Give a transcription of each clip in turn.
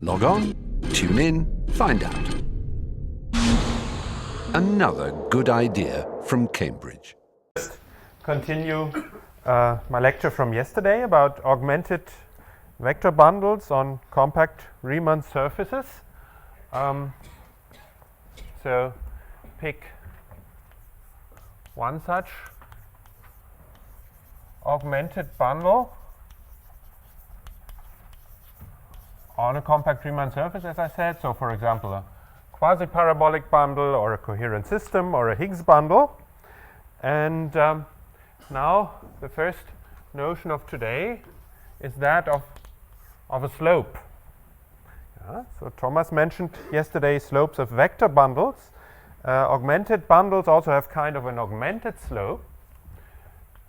Log on, tune in, find out. Another good idea from Cambridge. Continue my lecture from yesterday about augmented vector bundles on compact Riemann surfaces. So pick one such augmented bundle on a compact Riemann surface, as I said. So for example, a quasi-parabolic bundle or a coherent system or a Higgs bundle. And now the first notion of today is that of a slope. So Thomas mentioned yesterday slopes of vector bundles. Augmented bundles also have kind of an augmented slope,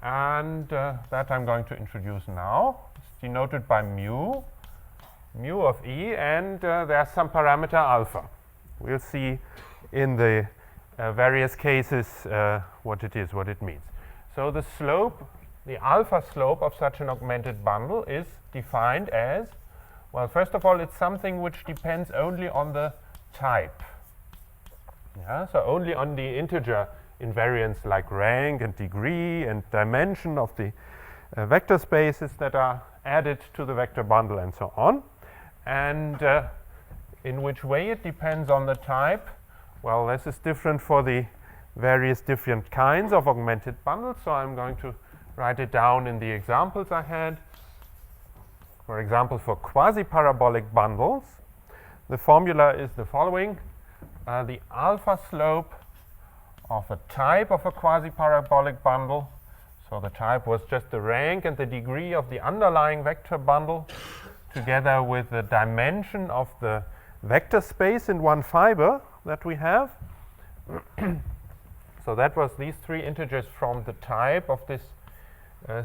and that I'm going to introduce now. It's denoted by mu of E, and there's some parameter alpha. We'll see in the various cases what it is, what it means. So the slope, the alpha slope of such an augmented bundle is defined as, well, first of all, it's something which depends only on the type. So only on the integer invariants like rank and degree and dimension of the vector spaces that are added to the vector bundle and so on. And in which way it depends on the type, well, this is different for the various different kinds of augmented bundles, so I'm going to write it down in the examples I had. For example, for quasi-parabolic bundles, the formula is the following. The alpha slope of a type of a quasi-parabolic bundle, so the type was just the rank and the degree of the underlying vector bundle, together with the dimension of the vector space in one fiber that we have. So that was these three integers from the type of this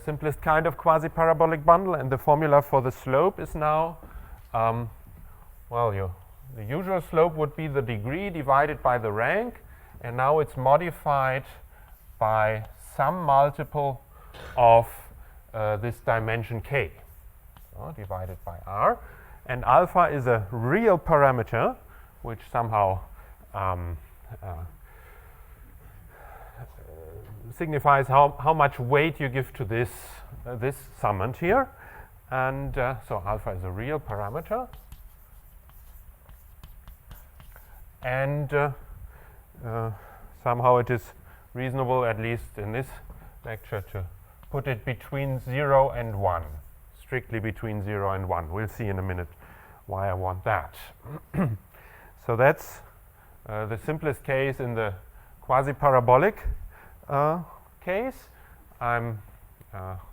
simplest kind of quasi-parabolic bundle, and the formula for the slope is now, the usual slope would be the degree divided by the rank, and now it's modified by some multiple of this dimension k, divided by r. And alpha is a real parameter which somehow signifies how much weight you give to this summand here. And so alpha is a real parameter. And somehow it is reasonable, at least in this lecture, to put it between 0 and 1. Strictly between 0 and 1. We'll see in a minute why I want that. So that's the simplest case in the quasi-parabolic case.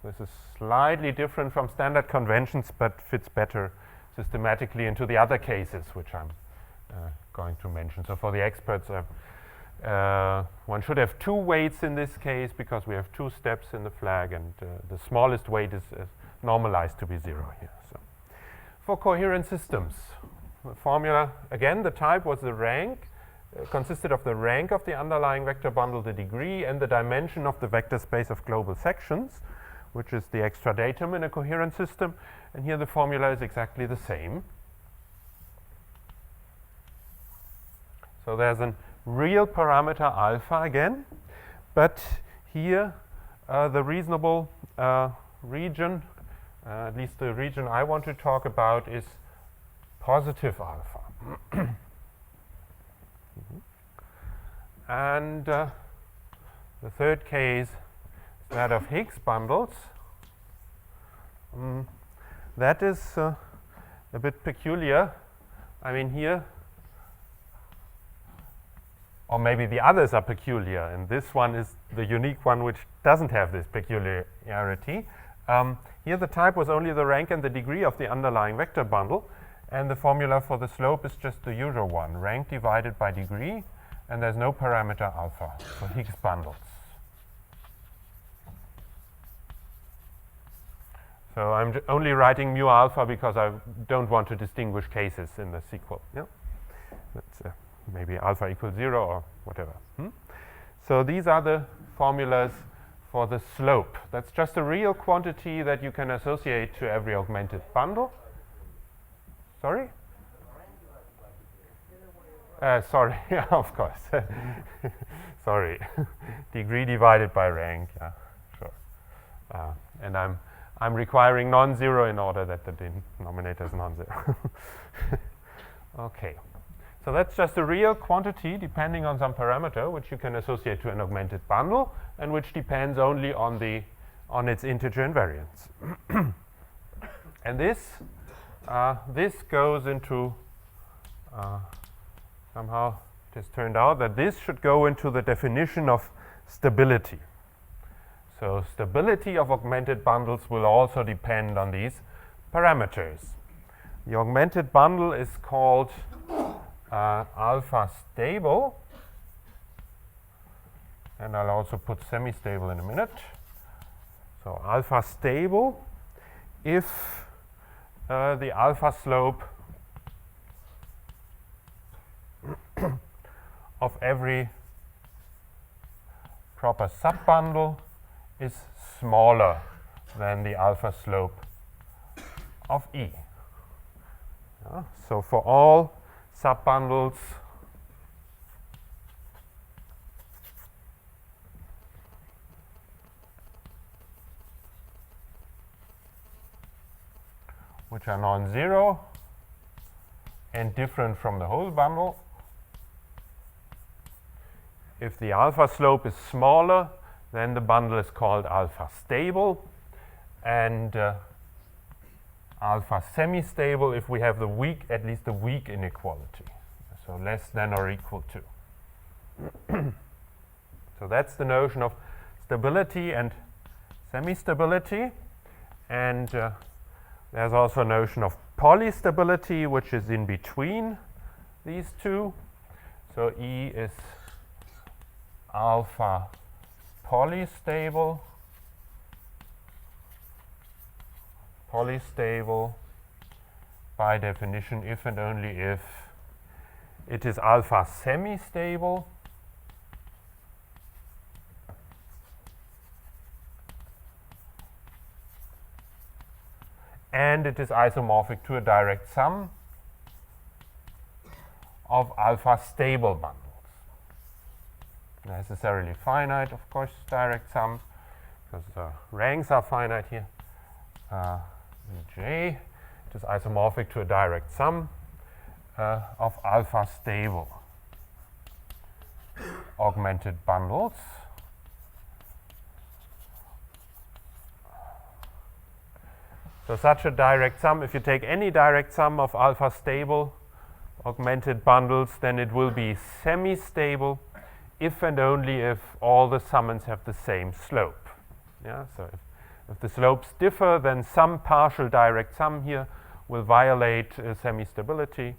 This is slightly different from standard conventions, but fits better systematically into the other cases which I'm going to mention. So for the experts, one should have two weights in this case because we have two steps in the flag, and the smallest weight is normalized to be 0 here. So for coherent systems, the formula, again, the type was the rank, consisted of the rank of the underlying vector bundle, the degree, and the dimension of the vector space of global sections, which is the extra datum in a coherent system. And here the formula is exactly the same. So there's a real parameter alpha again, but here the reasonable region, at least the region I want to talk about, is positive alpha. And the third case is that of Higgs bundles. That is a bit peculiar. I mean, here, or maybe the others are peculiar, and this one is the unique one which doesn't have this peculiarity. Here the type was only the rank and the degree of the underlying vector bundle, and the formula for the slope is just the usual one, rank divided by degree, and there's no parameter alpha for Higgs bundles. So I'm only writing mu alpha because I don't want to distinguish cases in the sequel. Yeah? That's maybe alpha equals 0 or whatever. So these are the formulas for the slope. That's just a real quantity that you can associate to every augmented bundle. Sorry? Sorry, yeah, of course. Sorry, degree divided by rank. Yeah, sure. And I'm requiring non-zero in order that the denominator is non-zero. Okay, so that's just a real quantity depending on some parameter which you can associate to an augmented bundle and which depends only on its integer invariance. And this goes into somehow it has turned out that this should go into the definition of stability. So stability of augmented bundles will also depend on these parameters. The augmented bundle is called alpha stable, and I'll also put semi-stable in a minute. So alpha stable if the alpha slope of every proper subbundle is smaller than the alpha slope of E. So for all subbundles which are non-zero and different from the whole bundle, if the alpha slope is smaller, then the bundle is called alpha stable, and alpha semi-stable if we have at least the weak inequality, so less than or equal to. So that's the notion of stability and semi-stability, and there's also a notion of polystability, which is in between these two. So E is alpha polystable, by definition if and only if it is alpha semi-stable and it is isomorphic to a direct sum of alpha stable bundles. Necessarily finite, of course, direct sum, because the ranks are finite here. J, it is isomorphic to a direct sum of alpha stable augmented bundles. So such a direct sum, if you take any direct sum of alpha stable augmented bundles, then it will be semi-stable if and only if all the summands have the same slope. Yeah, so if the slopes differ, then some partial direct sum here will violate semi-stability.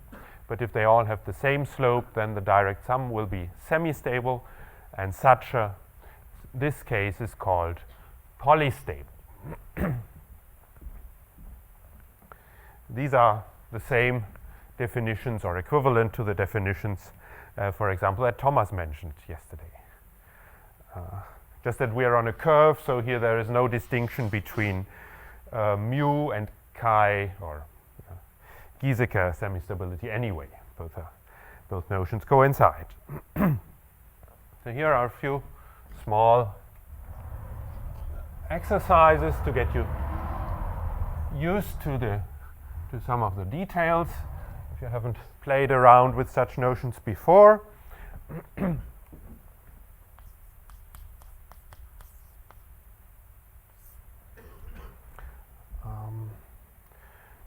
But if they all have the same slope, then the direct sum will be semi-stable, and this case is called polystable. These are the same definitions or equivalent to the definitions, for example, that Thomas mentioned yesterday. Just that we are on a curve, so here there is no distinction between mu and chi or Giesecke semi-stability anyway. Both notions coincide. So here are a few small exercises to get you used to some of the details if you haven't played around with such notions before.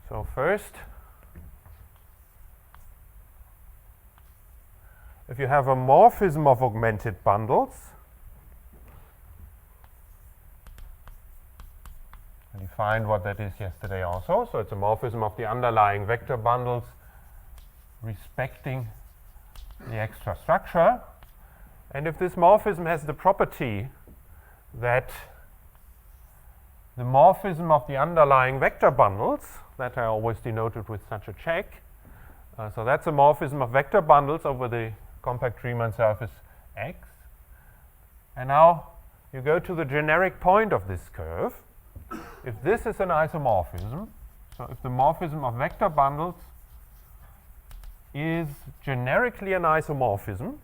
So first, if you have a morphism of augmented bundles, I defined what that is yesterday also. So it's a morphism of the underlying vector bundles respecting the extra structure. And if this morphism has the property that the morphism of the underlying vector bundles, that I always denoted with such a check, so that's a morphism of vector bundles over the compact Riemann surface X. And now you go to the generic point of this curve. If this is an isomorphism, so if the morphism of vector bundles is generically an isomorphism,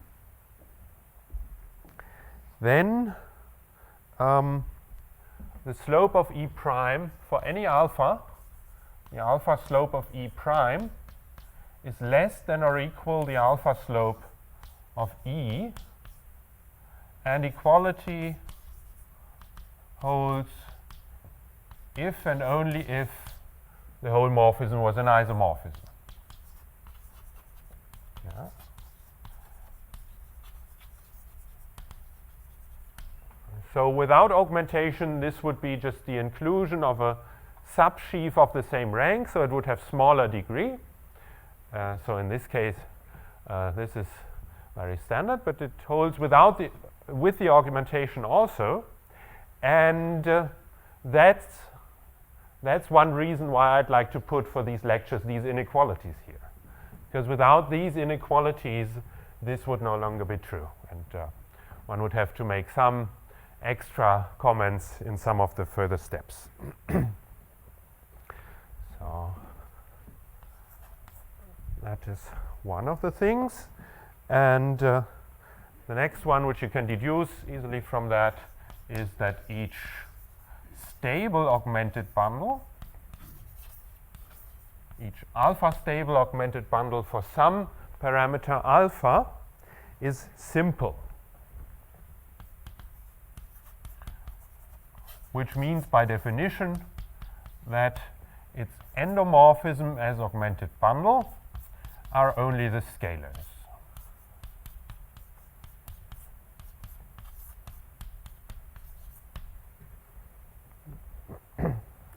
then the slope of E prime for any alpha, the alpha slope of E prime, is less than or equal the alpha slope of E, and equality holds if and only if the whole morphism was an isomorphism. Yeah. So without augmentation, this would be just the inclusion of a subsheaf of the same rank, so it would have smaller degree. So in this case, this is very standard, but it holds with the augmentation also. And that's one reason why I'd like to put for these lectures these inequalities here. Because without these inequalities, this would no longer be true. And one would have to make some extra comments in some of the further steps. So that is one of the things. And the next one, which you can deduce easily from that, is that each stable augmented bundle, each alpha stable augmented bundle for some parameter alpha is simple. Which means by definition that its endomorphism as augmented bundle are only the scalars.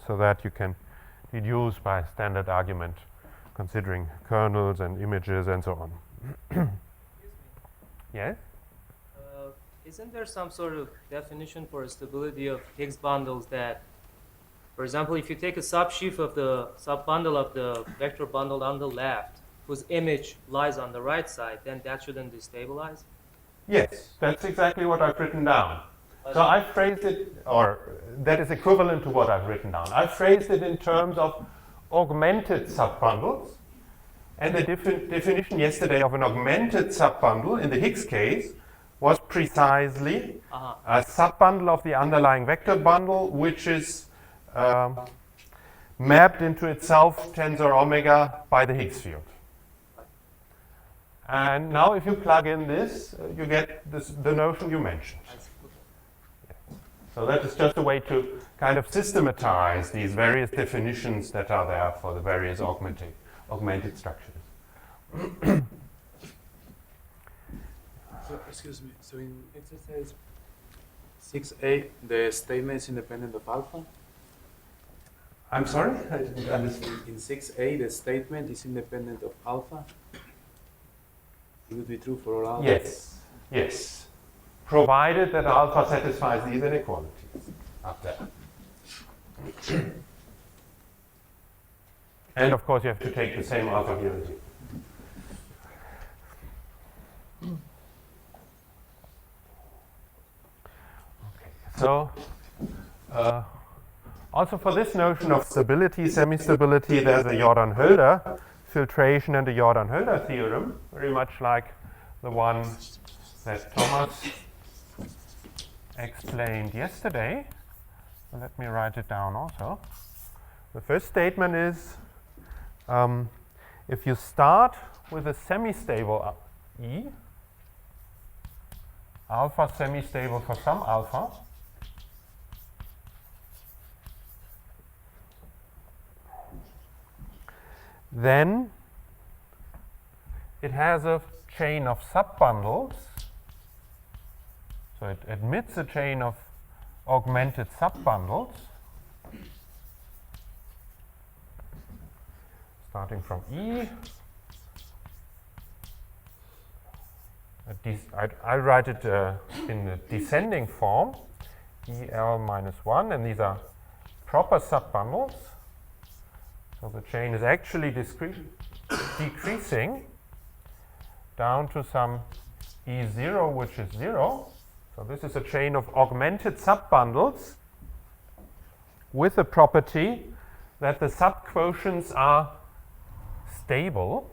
So that you can deduce by standard argument considering kernels and images and so on. Excuse me. Yes? Isn't there some sort of definition for a stability of Higgs bundles that, for example, if you take a subsheaf of the subbundle of the vector bundle on the left, whose image lies on the right side, then that shouldn't destabilize? Yes, that's exactly what I've written down. So I phrased it, or that is equivalent to what I've written down. I phrased it in terms of augmented subbundles. And the definition yesterday of an augmented subbundle in the Higgs case was precisely a subbundle of the underlying vector bundle, which is mapped into itself tensor omega by the Higgs field. And now if you plug in this, you get the notion you mentioned. So that is just a way to kind of systematize these various definitions that are there for the various augmented structures. So, excuse me, so in exercise 6a, the statement is independent of alpha? I'm sorry? I didn't understand. In 6a, the statement is independent of alpha? It would be true for all alpha? Yes, yes. Provided that alpha satisfies these inequalities up there. And of course you have to take the same alpha here as you. Okay, so also for this notion of stability, semi-stability, there's a Jordan-Hölder filtration and a Jordan-Hölder theorem, very much like the one that Thomas explained yesterday. So let me write it down also. The first statement is if you start with a semi-stable E, alpha semi-stable for some alpha, then it has a chain of subbundles. So it admits a chain of augmented subbundles starting from E. I write it in the descending form, EL minus 1, and these are proper subbundles. So the chain is actually decreasing down to some E0, which is 0. So this is a chain of augmented subbundles with the property that the subquotients are stable.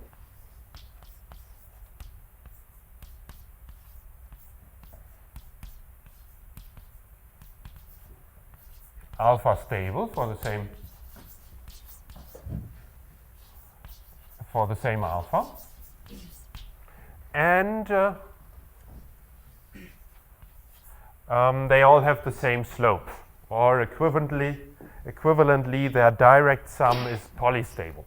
alpha stable for the same alpha, and they all have the same slope, or equivalently their direct sum is polystable.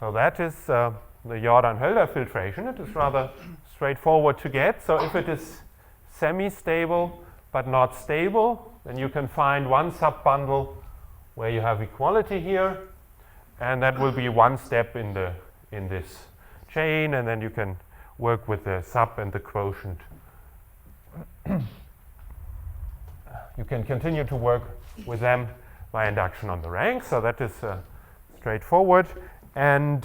So that is the Jordan-Hölder filtration. It is rather straightforward to get. So if it is semi-stable but not stable, then you can find one subbundle where you have equality here, and that will be one step in this chain, and then you can work with the sub and the quotient. You can continue to work with them by induction on the rank. So that is straightforward. And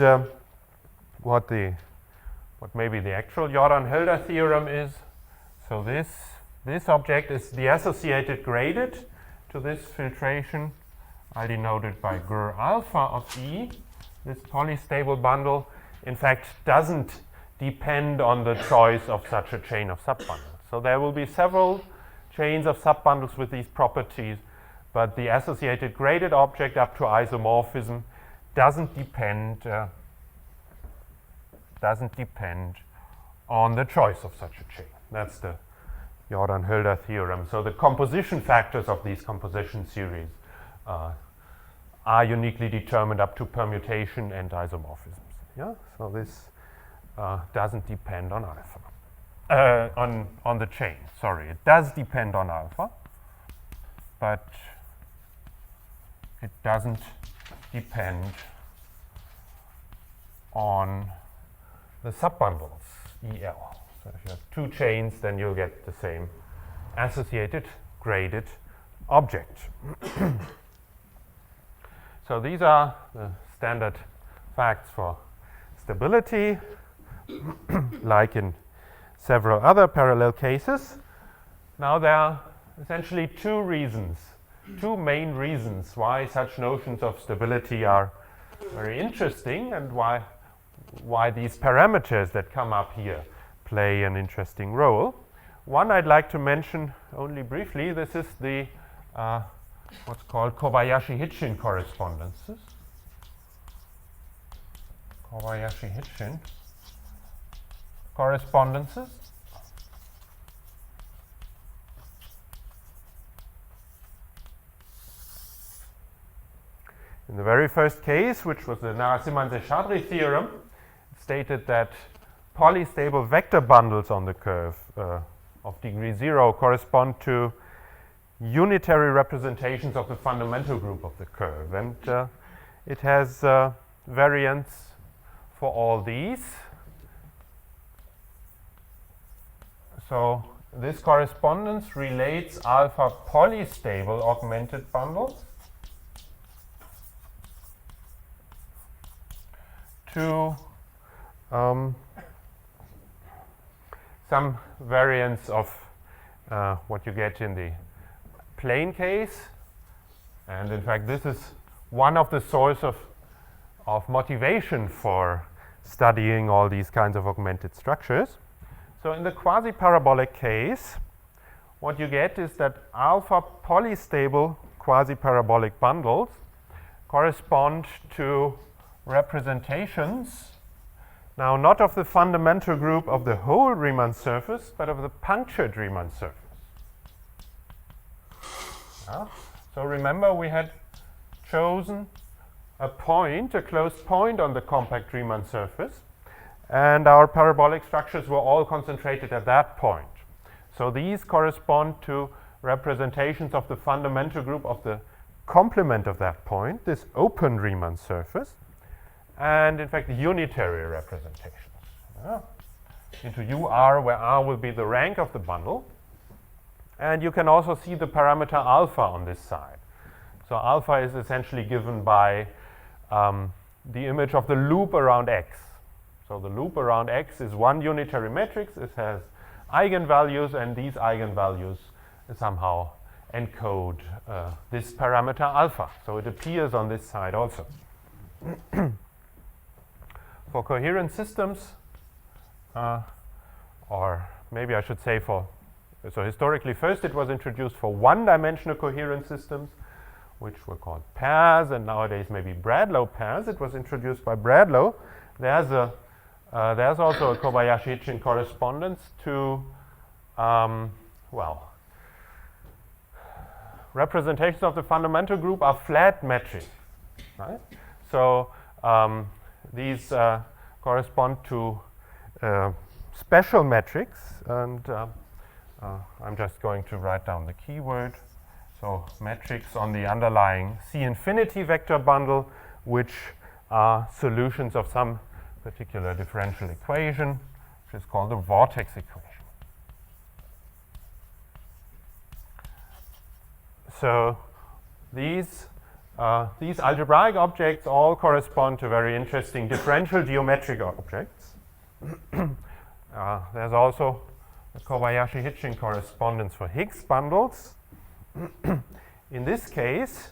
what maybe the actual Jordan-Hölder theorem is, so this object is the associated graded to this filtration. I denote it by GR alpha of E. This polystable bundle, in fact, doesn't depend on the choice of such a chain of subbundles. So there will be several chains of subbundles with these properties, but the associated graded object up to isomorphism doesn't depend on the choice of such a chain. That's the Jordan-Hölder theorem. So the composition factors of these composition series are uniquely determined up to permutation and isomorphisms. Yeah. So this doesn't depend on alpha, on the chain. Sorry, it does depend on alpha, but it doesn't depend on the subbundles EL. So if you have two chains, then you'll get the same associated graded object. So these are the standard facts for stability, like in several other parallel cases. Now there are essentially two main reasons why such notions of stability are very interesting, and why these parameters that come up here play an interesting role. One I'd like to mention only briefly. This is the what's called Kobayashi-Hitchin correspondences. Kobayashi-Hitchin correspondences. In the very first case, which was the Narasimhan-Seshadri theorem, it stated that polystable vector bundles on the curve of degree 0 correspond to unitary representations of the fundamental group of the curve. And it has variants for all these. So this correspondence relates alpha polystable augmented bundles to some variants of what you get in the plane case. And in fact, this is one of the source of motivation for studying all these kinds of augmented structures. So in the quasi-parabolic case, what you get is that alpha polystable quasi-parabolic bundles correspond to representations, now not of the fundamental group of the whole Riemann surface, but of the punctured Riemann surface. So remember, we had chosen a point, a closed point on the compact Riemann surface, and our parabolic structures were all concentrated at that point. So these correspond to representations of the fundamental group of the complement of that point, this open Riemann surface, and in fact unitary representations into UR, where R will be the rank of the bundle. And you can also see the parameter alpha on this side. So alpha is essentially given by the image of the loop around X. So the loop around X is one unitary matrix. It has eigenvalues, and these eigenvalues somehow encode this parameter alpha. So it appears on this side also. For coherent systems, or maybe I should say so historically first it was introduced for one-dimensional coherent systems, which were called pairs, and nowadays maybe Bradlow pairs. It was introduced by Bradlow. There's also a Kobayashi-Hitchin correspondence to, representations of the fundamental group are flat metric, right? So these correspond to special metrics, and I'm just going to write down the keyword. So metrics on the underlying C infinity vector bundle, which are solutions of some particular differential equation, which is called the vortex equation. So these algebraic objects all correspond to very interesting differential geometric objects. There's also a Kobayashi-Hitchin correspondence for Higgs bundles. In this case,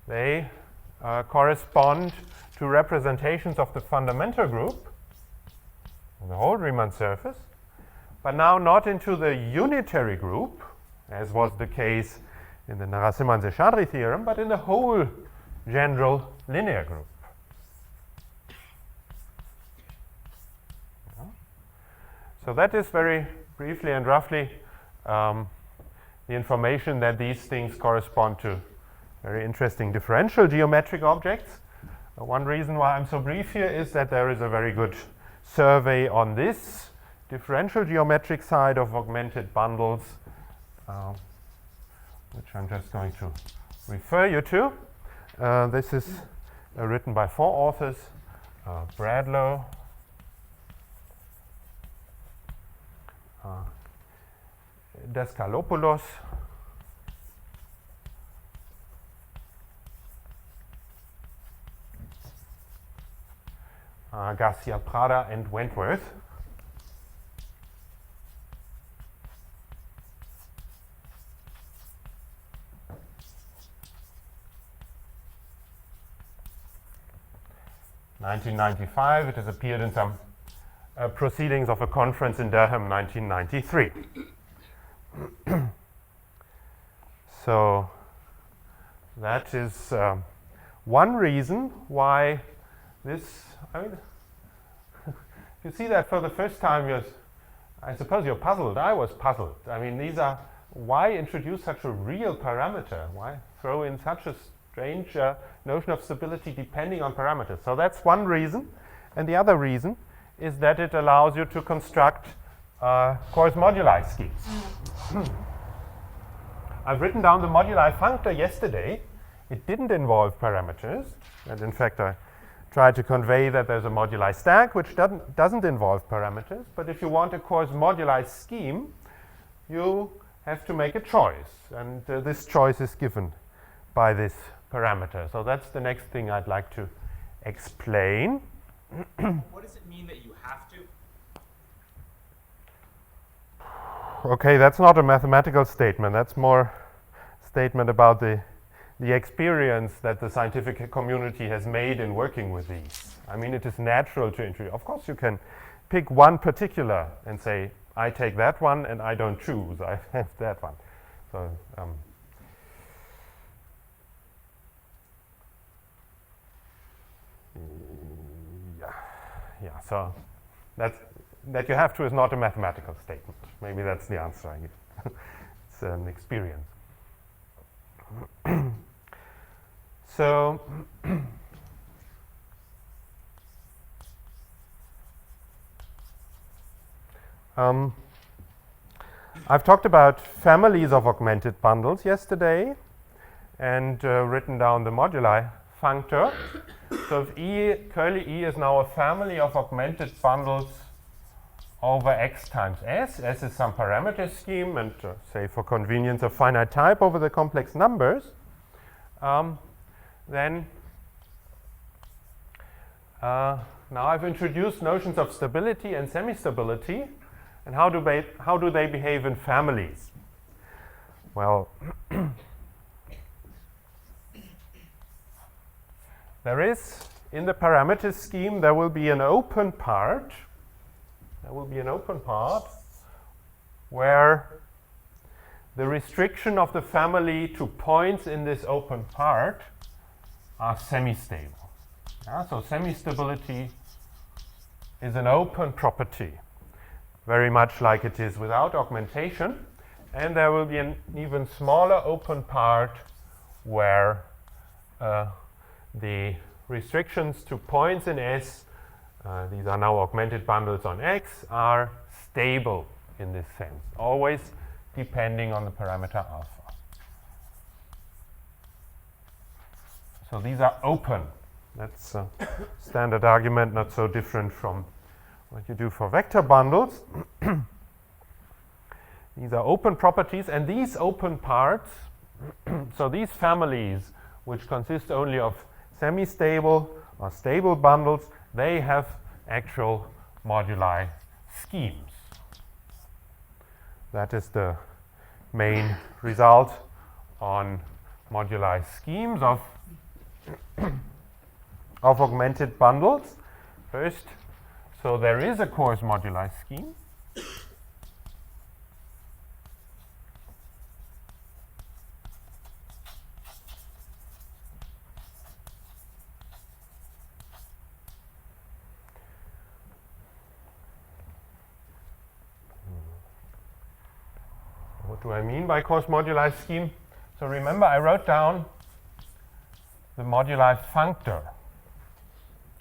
they correspond to representations of the fundamental group, the whole Riemann surface, but now not into the unitary group, as was the case in the Narasimhan-Seshadri theorem, but in the whole general linear group. So that is very briefly and roughly the information that these things correspond to very interesting differential geometric objects. One reason why I'm so brief here is that there is a very good survey on this differential geometric side of augmented bundles, which I'm just going to refer you to. This is written by 4 authors, Bradlow, Deskalopoulos, Garcia Prada, and Wentworth. In 1995, it has appeared in some proceedings of a conference in Durham, 1993. So that is one reason why this, you see that for the first time, I suppose you're puzzled. I was puzzled. I mean, why introduce such a real parameter? Why throw in such a strange notion of stability depending on parameters? So that's one reason. And the other reason is that it allows you to construct coarse moduli schemes. I've written down the moduli functor yesterday. It didn't involve parameters. And in fact, I tried to convey that there's a moduli stack which doesn't involve parameters. But if you want a coarse moduli scheme, you have to make a choice. And this choice is given by this parameter. So that's the next thing I'd like to explain. What does it mean that you have to? Okay, that's not a mathematical statement. That's more a statement about the experience that the scientific community has made in working with these. I mean, it is natural to introduce. Of course, you can pick one particular and say, I take that one and I don't choose. I have that one. So, yeah. So that you have to is not a mathematical statement. Maybe that's the answer I give. It's an experience. So I've talked about families of augmented bundles yesterday and written down the moduli functor. So if E, curly E is now a family of augmented bundles over X times S. S is some parameter scheme, and say for convenience of finite type over the complex numbers. Then now I've introduced notions of stability and semi-stability, And how do they behave in families? Well, there is, in the parameter scheme, there will be an open part. There will be an open part where the restriction of the family to points in this open part are semi-stable. Yeah, so semi-stability is an open property, very much like it is without augmentation. And there will be an even smaller open part where the restrictions to points in S, these are now augmented bundles on X, are stable in this sense, always depending on the parameter alpha. So these are open. That's a standard argument, not so different from what you do for vector bundles. These are open properties, and these open parts, so these families which consist only of semi-stable or stable bundles, they have actual moduli schemes. That is the main result on moduli schemes of augmented bundles. First, so there is a coarse moduli scheme. What do I mean by coarse moduli scheme? So remember, I wrote down the moduli functor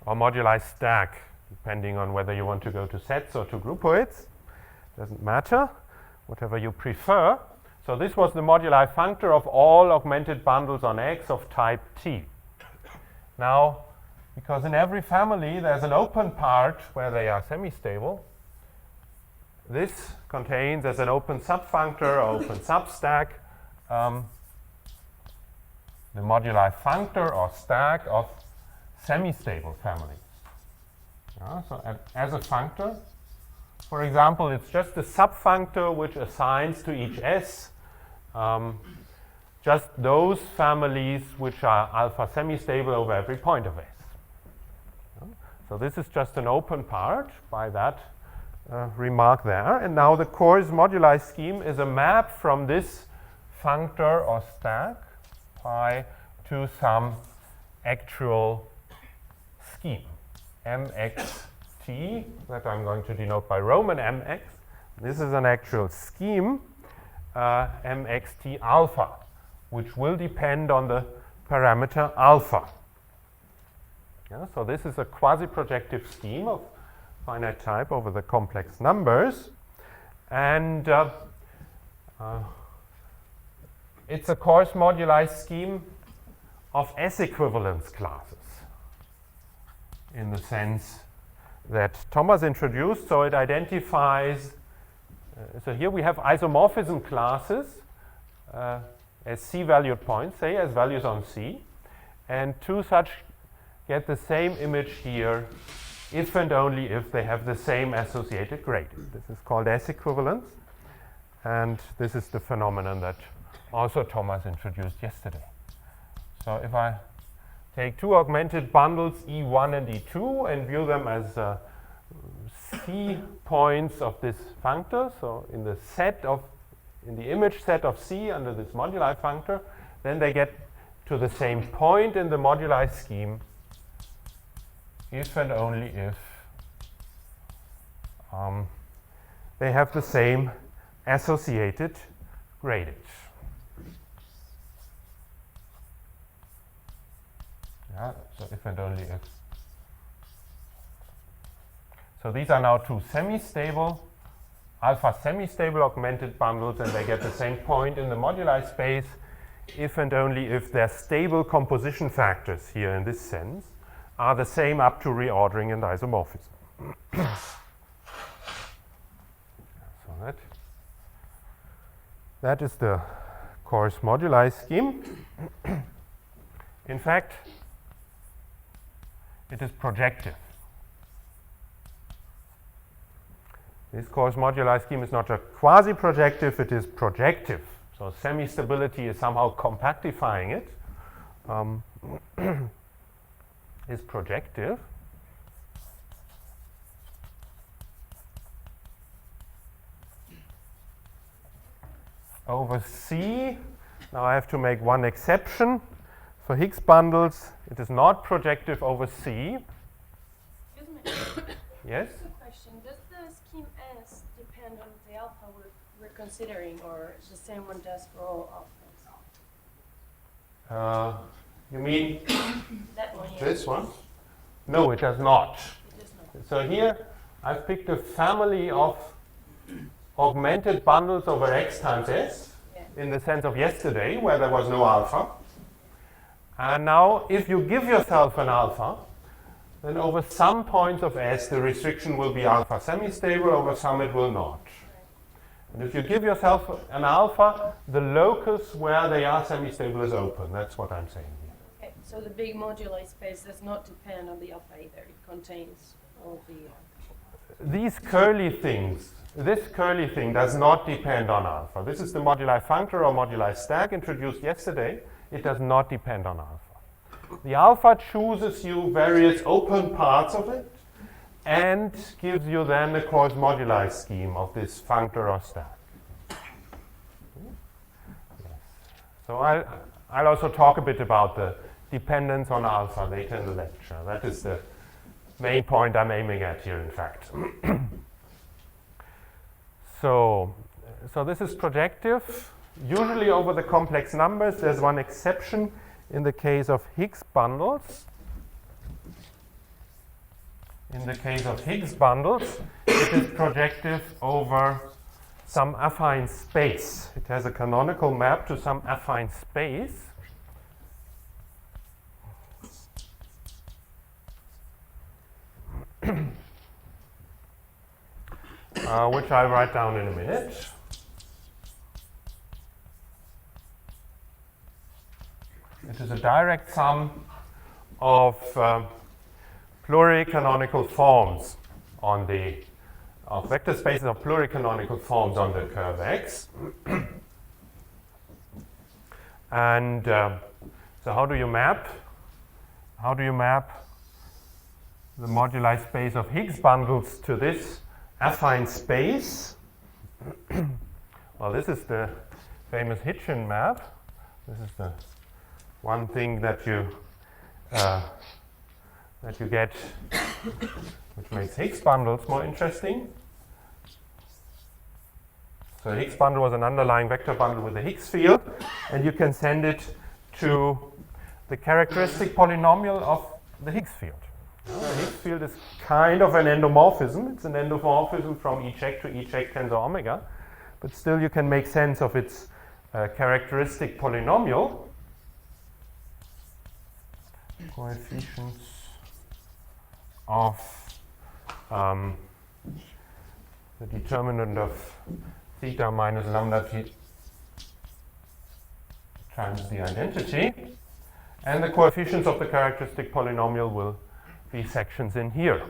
or moduli stack, depending on whether you want to go to sets or to groupoids. Doesn't matter, whatever you prefer. So this was the moduli functor of all augmented bundles on X of type T. Now, because in every family there's an open part where they are semi-stable, this contains as an open subfunctor or open substack the moduli functor or stack of semi-stable families. So as a functor, for example, it's just a subfunctor which assigns to each S just those families which are alpha semi-stable over every point of S. So this is just an open part by that remark there. And now the coarse moduli scheme is a map from this functor or stack pi to some actual scheme, mxt, that I'm going to denote by Roman mx. This is an actual scheme, mxt alpha, which will depend on the parameter alpha. Yeah, so this is a quasi-projective scheme of finite type over the complex numbers. And it's a coarse moduli scheme of S-equivalence classes in the sense that Thomas introduced. So it identifies, so here we have isomorphism classes as C-valued points, say as values on C, and two such get the same image here if and only if they have the same associated gradient. This is called S-equivalence, and this is the phenomenon that also Thomas introduced yesterday. So if I take two augmented bundles, E1 and E2, and view them as C points of this functor, so in the image set of C under this moduli functor, then they get to the same point in the moduli scheme if and only if they have the same associated gradient. Yeah, so if and only if. So these are now two semi-stable, alpha semi-stable augmented bundles, and they get the same point in the moduli space if and only if their stable composition factors here in this sense are the same up to reordering and isomorphism. So that is the coarse moduli scheme. In fact, it is projective. This coarse moduli scheme is not just quasi-projective, it is projective. So semi-stability is somehow compactifying it. Is projective. Over C, now I have to make one exception. For Higgs bundles, it is not projective over C. Excuse me. Yes? Just a question. Does the scheme S depend on the alpha we're considering, or the same one does for all alphas? You mean That one, yeah. this one? No, it does not. It does not. So here I've picked a family of augmented bundles over X times S, Yeah. in the sense of yesterday, where there was no alpha. And now, if you give yourself an alpha, then over some points of S, the restriction will be alpha semi-stable, over some it will not. And if you give yourself an alpha, the locus where they are semi-stable is open. That's what I'm saying here. Okay, so the big moduli space does not depend on the alpha either. It contains all the. These curly things, this curly thing does not depend on alpha. This is the moduli functor or moduli stack introduced yesterday. It does not depend on alpha. The alpha chooses you various open parts of it and gives you then the coarse moduli scheme of this functor or stack. Yes. So I'll also talk a bit about the dependence on alpha later in the lecture. That is the main point I'm aiming at here, in fact. So this is projective. Usually over the complex numbers, there's one exception in the case of Higgs bundles. In the case of Higgs bundles, it is projective over some affine space. It has a canonical map to some affine space. Which I'll write down in a minute. It is a direct sum of pluricanonical forms on the vector spaces of pluricanonical forms on the curve X. And so how do you map? How do you map the moduli space of Higgs bundles to this affine space? Well, this is the famous Hitchin map. This is the one thing that you get, which makes Higgs bundles more interesting. So Higgs bundle was an underlying vector bundle with a Higgs field, and you can send it to the characteristic polynomial of the Higgs field. The Higgs field is kind of an endomorphism. It's an endomorphism from each to each tensor omega, but still you can make sense of its characteristic polynomial. Coefficients of the determinant of theta minus lambda t times the identity, and the coefficients of the characteristic polynomial will be sections in here.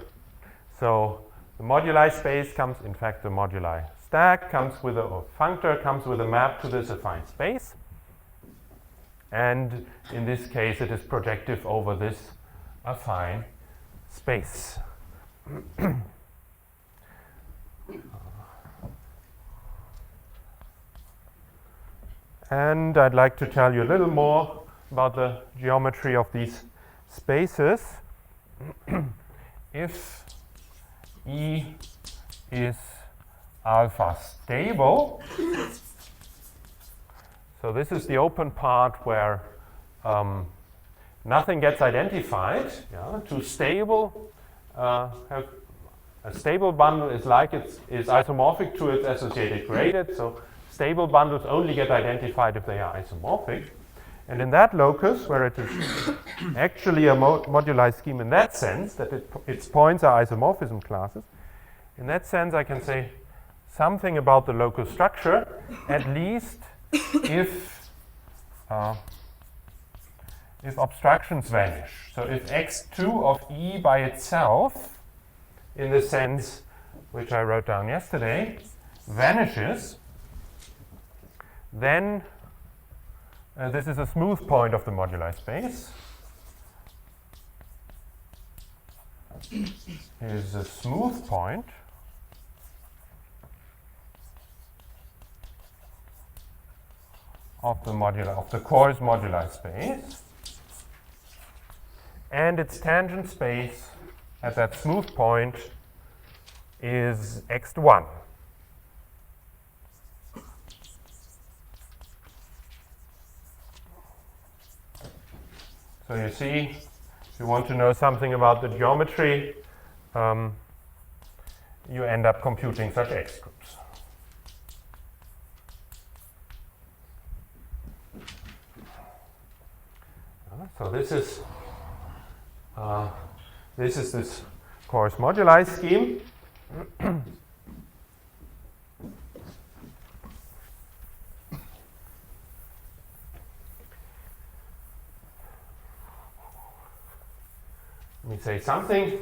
So the moduli space comes, in fact, the moduli stack comes with or functor comes with a map to this affine space. And in this case, it is projective over this affine space. And I'd like to tell you a little more about the geometry of these spaces. If E is alpha stable, so this is the open part where nothing gets identified. Yeah? To stable, have a stable bundle is like is isomorphic to its associated graded. So stable bundles only get identified if they are isomorphic. And in that locus, where it is actually a moduli scheme in that sense, that its points are isomorphism classes, in that sense I can say something about the locus structure, at least if abstractions vanish. So if x2 of E by itself, in the sense which I wrote down yesterday, vanishes, then this is a smooth point of the moduli space. Is a smooth point of the coarse moduli space, and its tangent space at that smooth point is x1. So you see, if you want to know something about the geometry, you end up computing such X groups. So this is this coarse moduli scheme. Let me say something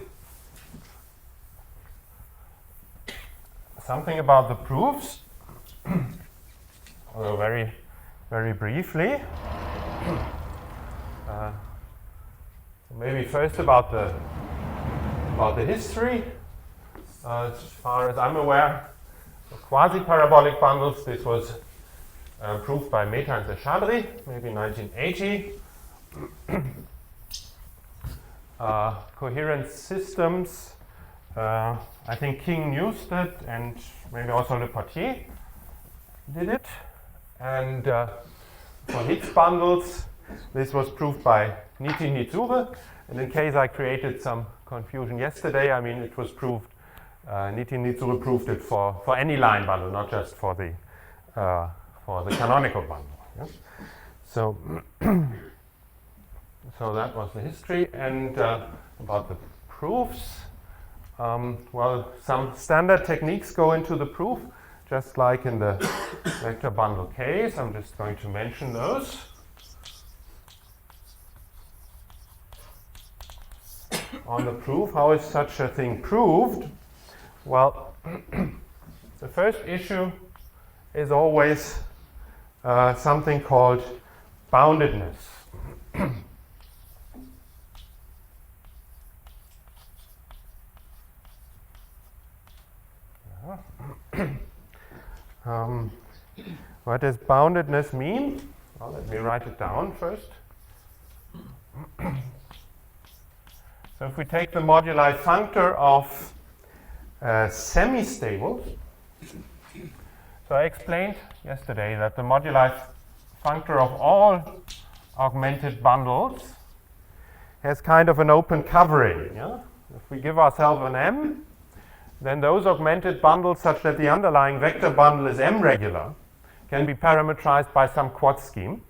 about the proofs, although very, very briefly. Maybe first about the history. As far as I'm aware, quasi-parabolic bundles. This was proved by Mehta and Zeshadri, maybe 1980. Coherent systems, I think King used it, and maybe also Le Portier did it. And for Higgs bundles, this was proved by Nitin Nitsure. And in case I created some confusion yesterday, I mean, it was proved, Nitin Nitsure proved it for any line bundle, not just for the canonical bundle. Yeah? So, so that was the history. And about the proofs, well, some standard techniques go into the proof, just like in the vector bundle case. I'm just going to mention those. On the proof, how is such a thing proved? Well, the first issue is always something called boundedness. What does boundedness mean? Well, let me write it down first. So if we take the moduli functor of semi-stables, so I explained yesterday that the moduli functor of all augmented bundles has kind of an open covering. Yeah? If we give ourselves an M, then those augmented bundles such that the underlying vector bundle is M regular can be parametrized by some quad scheme.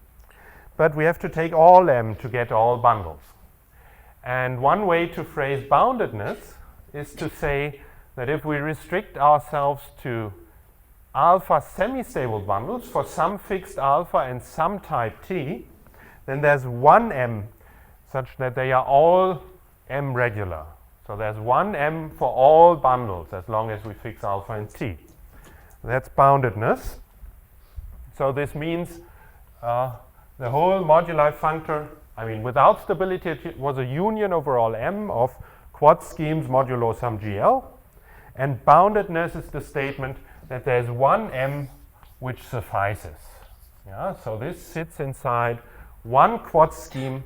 But we have to take all M to get all bundles. And one way to phrase boundedness is to say that if we restrict ourselves to alpha semi-stable bundles for some fixed alpha and some type T, then there's one M such that they are all M regular. So there's one M for all bundles as long as we fix alpha and T. That's boundedness. So this means the whole moduli functor, I mean, without stability, it was a union over all M of quad schemes modulo some GL. And boundedness is the statement that there's one M which suffices. Yeah? So this sits inside one quad scheme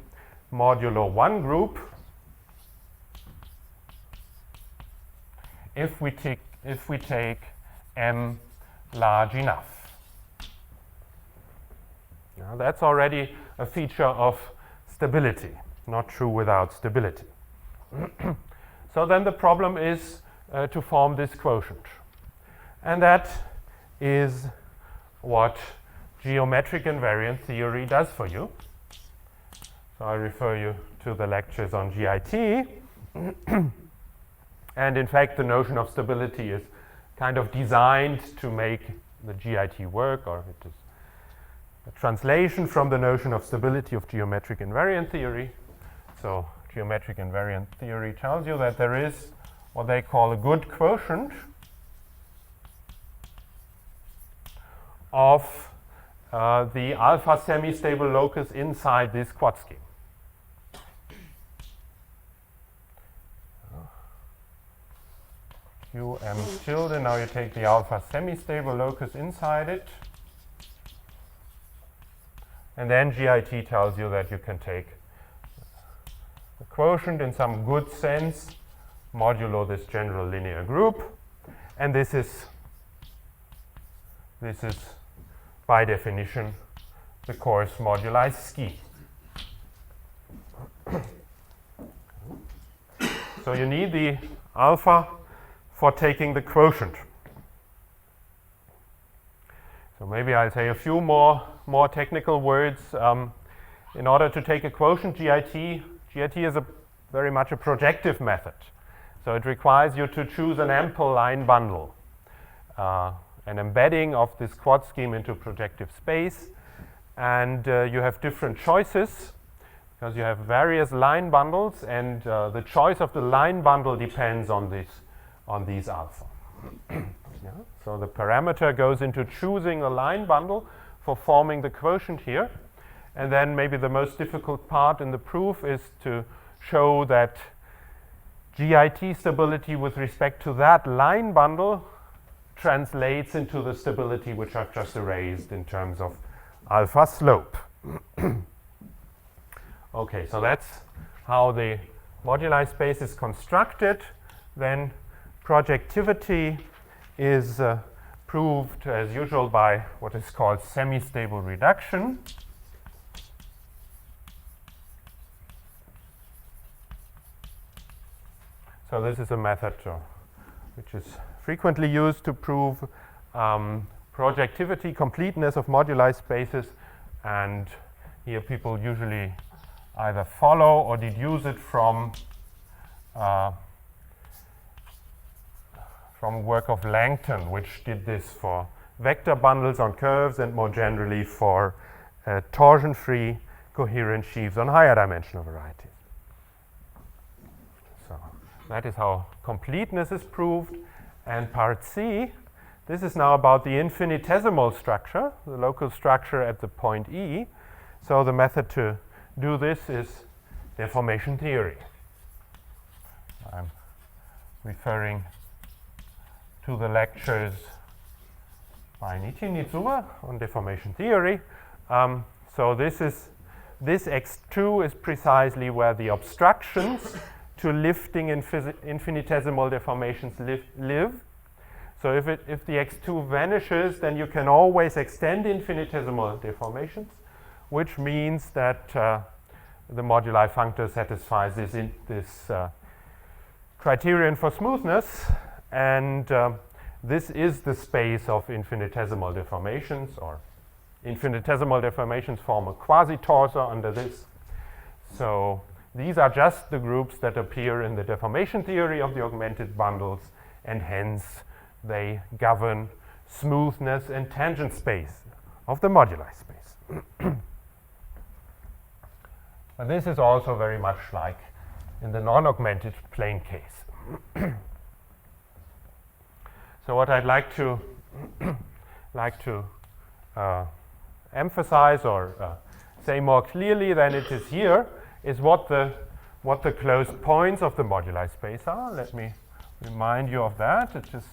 modulo one group if we take M large enough. Now that's already a feature of stability, not true without stability. So then the problem is to form this quotient. And that is what geometric invariant theory does for you. So I refer you to the lectures on GIT. And in fact, the notion of stability is kind of designed to make the GIT work, or it is a translation from the notion of stability of geometric invariant theory. So geometric invariant theory tells you that there is what they call a good quotient of the alpha semi-stable locus inside this quad scheme. Qm tilde, now you take the alpha semi-stable locus inside it. And then GIT tells you that you can take the quotient in some good sense modulo this general linear group. And this is by definition the coarse moduli scheme. So you need the alpha for taking the quotient. So maybe I'll say a few more technical words. In order to take a quotient GIT is very much a projective method. So it requires you to choose an ample line bundle, an embedding of this quad scheme into projective space. And you have different choices because you have various line bundles, and the choice of the line bundle depends on these alpha. Yeah? So the parameter goes into choosing a line bundle for forming the quotient here. And then maybe the most difficult part in the proof is to show that GIT stability with respect to that line bundle translates into the stability which I've just erased in terms of alpha slope. Okay, so that's how the moduli space is constructed. Then projectivity is proved as usual by what is called semi-stable reduction. So this is a method which is frequently used to prove projectivity, completeness of moduli spaces, and here people usually either follow or deduce it from work of Langton, which did this for vector bundles on curves and more generally for torsion-free coherent sheaves on higher dimensional varieties. So that is how completeness is proved. And part C, this is now about the infinitesimal structure, the local structure at the point E. So the method to do this is deformation theory. I'm referring to the lectures by Nitin on deformation theory. So this X2 is precisely where the obstructions to lifting infinitesimal deformations live. So if the X2 vanishes, then you can always extend infinitesimal deformations, which means that the moduli functor satisfies this criterion for smoothness, and this is the space of infinitesimal deformations, or infinitesimal deformations form a quasi-torsor under this. So these are just the groups that appear in the deformation theory of the augmented bundles, and hence they govern smoothness and tangent space of the moduli space. But this is also very much like in the non-augmented plane case. So what I'd like to emphasize or say more clearly than it is here is what the closed points of the moduli space are. Let me remind you of that. It is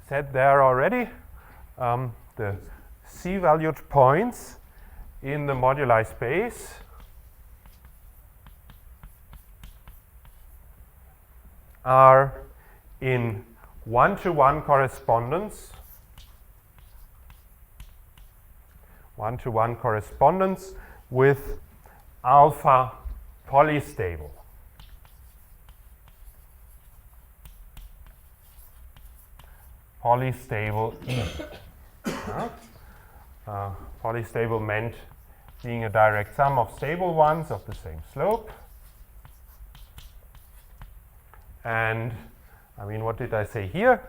said there already. The C-valued points in the moduli space are in one-to-one correspondence with alpha polystable. Polystable E. Polystable meant being a direct sum of stable ones of the same slope. And I mean, what did I say here?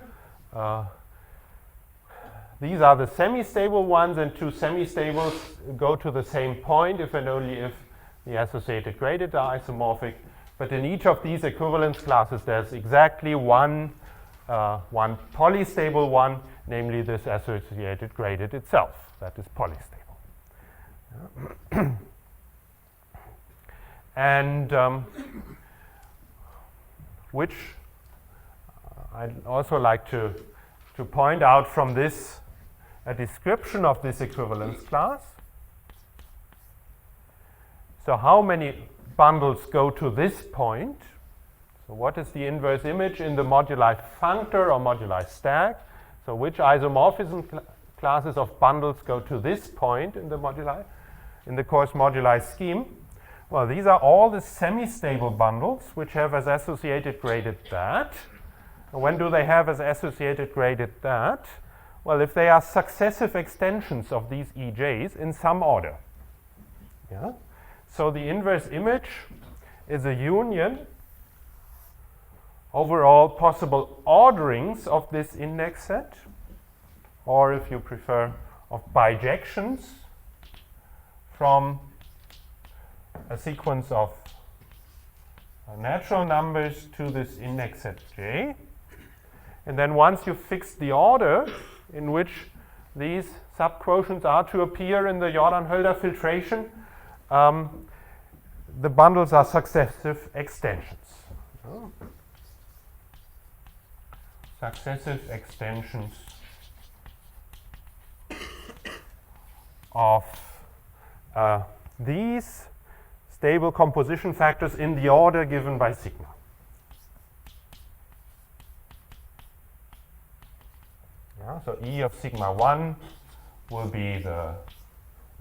These are the semi-stable ones, and two semi-stables go to the same point if and only if the associated graded are isomorphic. But in each of these equivalence classes, there's exactly one polystable one, namely this associated graded itself. that is polystable. And which I'd also like to point out from this a description of this equivalence class. So how many bundles go to this point? So what is the inverse image in the moduli functor or moduli stack? So which isomorphism classes of bundles go to this point in the moduli, in the coarse moduli scheme? Well, these are all the semi-stable bundles which have as associated graded that. And when do they have as associated graded that? Well, if they are successive extensions of these EJs in some order. Yeah? So the inverse image is a union over all possible orderings of this index set, or if you prefer, of bijections from a sequence of natural numbers to this index set J. And then once you fix the order in which these subquotients are to appear in the Jordan-Hölder filtration, the bundles are successive extensions. Successive extensions of these stable composition factors in the order given by sigma. Yeah, so E of sigma 1 will be the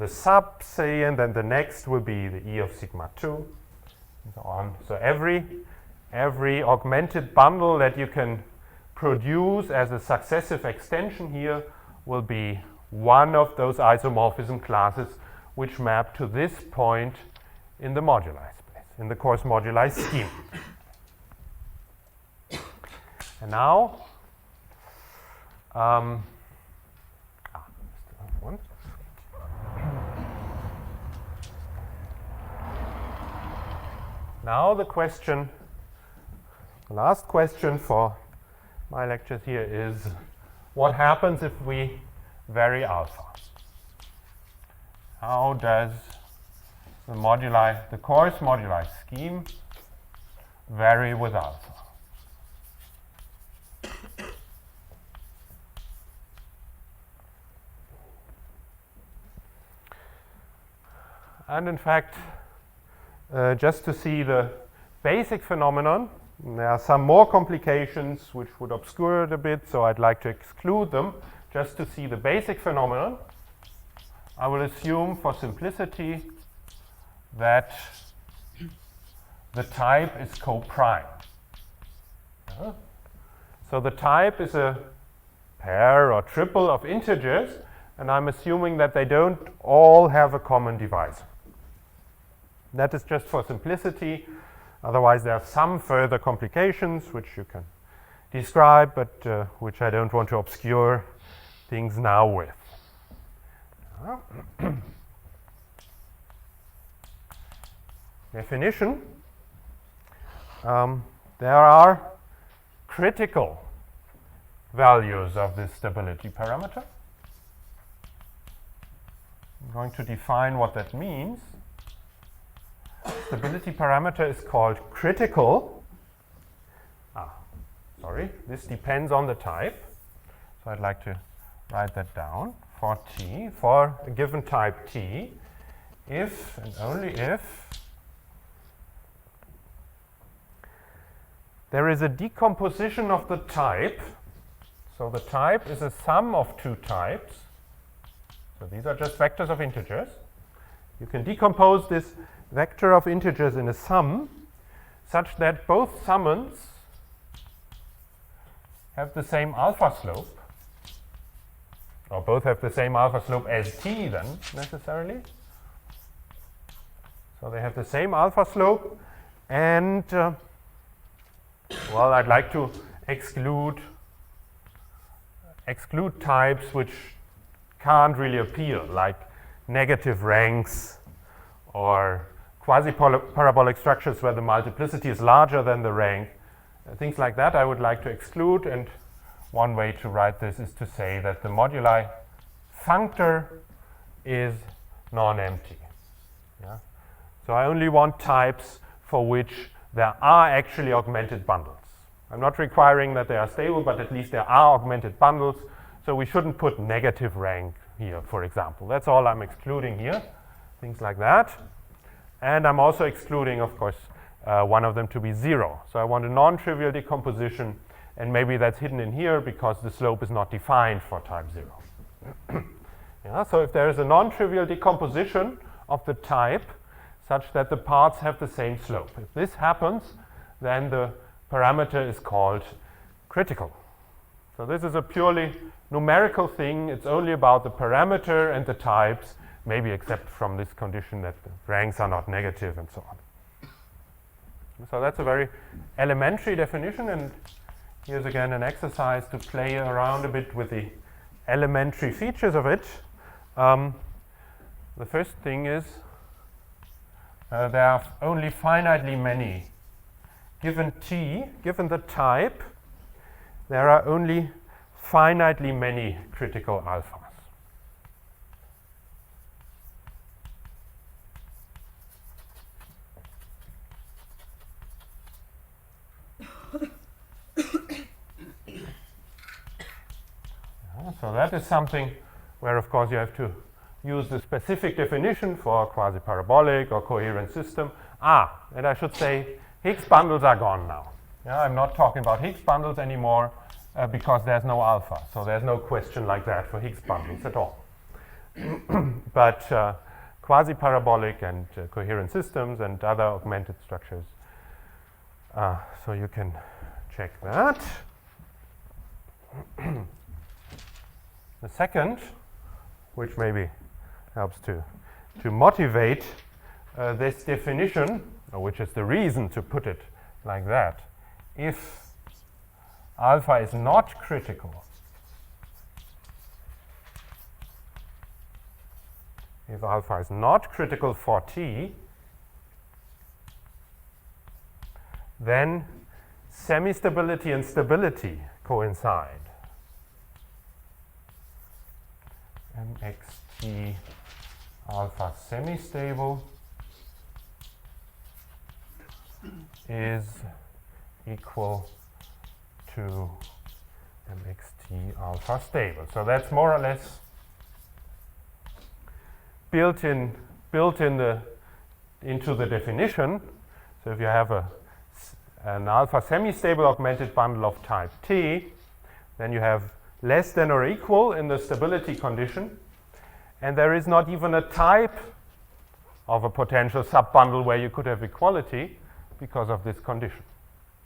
sub, say, and then the next will be the E of sigma 2, and so on. So every augmented bundle that you can produce as a successive extension here will be one of those isomorphism classes which map to this point in the moduli space, in the coarse moduli scheme. And now, now the question, the last question for my lectures here is, what happens if we vary alpha? How does the moduli, the coarse moduli scheme, vary with alpha? And in fact, just to see the basic phenomenon, there are some more complications which would obscure it a bit, so I'd like to exclude them. Just to see the basic phenomenon, I will assume for simplicity that the type is co-prime. So the type is a pair or triple of integers, and I'm assuming that they don't all have a common divisor. That is just for simplicity. Otherwise, there are some further complications which you can describe, but which I don't want to obscure things now with. Definition. There are critical values of this stability parameter. I'm going to define what that means. Stability parameter is called critical. This depends on the type. So I'd like to write that down for T, for a given type T, if and only if there is a decomposition of the type. So the type is a sum of two types. So these are just vectors of integers. You can decompose this vector of integers in a sum such that both summands have the same alpha slope, or both have the same alpha slope as T then, necessarily. So they have the same alpha slope, and well, I'd like to exclude types which can't really appear, like negative ranks or quasi-parabolic structures where the multiplicity is larger than the rank. Things like that I would like to exclude, and one way to write this is to say that the moduli functor is non-empty. Yeah? So I only want types for which there are actually augmented bundles. I'm not requiring that they are stable, but at least there are augmented bundles. So we shouldn't put negative rank here, for example. That's all I'm excluding here, things like that. And I'm also excluding, of course, one of them to be 0. So I want a non-trivial decomposition, and maybe that's hidden in here because the slope is not defined for type 0. Yeah, so if there is a non-trivial decomposition of the type such that the parts have the same slope, if this happens, then the parameter is called critical. So this is a purely numerical thing. It's only about the parameter and the types, maybe except from this condition that the ranks are not negative and so on. So that's a very elementary definition, and here's again an exercise to play around a bit with the elementary features of it. The first thing is there are only finitely many. Given T, given the type, there are only finitely many critical alphas. So that is something where, of course, you have to use the specific definition for a quasi-parabolic or coherent system. And I should say Higgs bundles are gone now. Yeah, I'm not talking about Higgs bundles anymore because there's no alpha. So there's no question like that for Higgs bundles at all. But quasi-parabolic and coherent systems and other augmented structures. So you can check that. The second, which maybe helps to motivate this definition, or which is the reason to put it like that, if alpha is not critical, if alpha is not critical for T, then semi-stability and stability coincide. MXT alpha semi-stable is equal to MXT alpha stable. So that's more or less built into the definition. So if you have an alpha semi-stable augmented bundle of type T, then you have less than or equal in the stability condition, and there is not even a type of a potential subbundle where you could have equality because of this condition.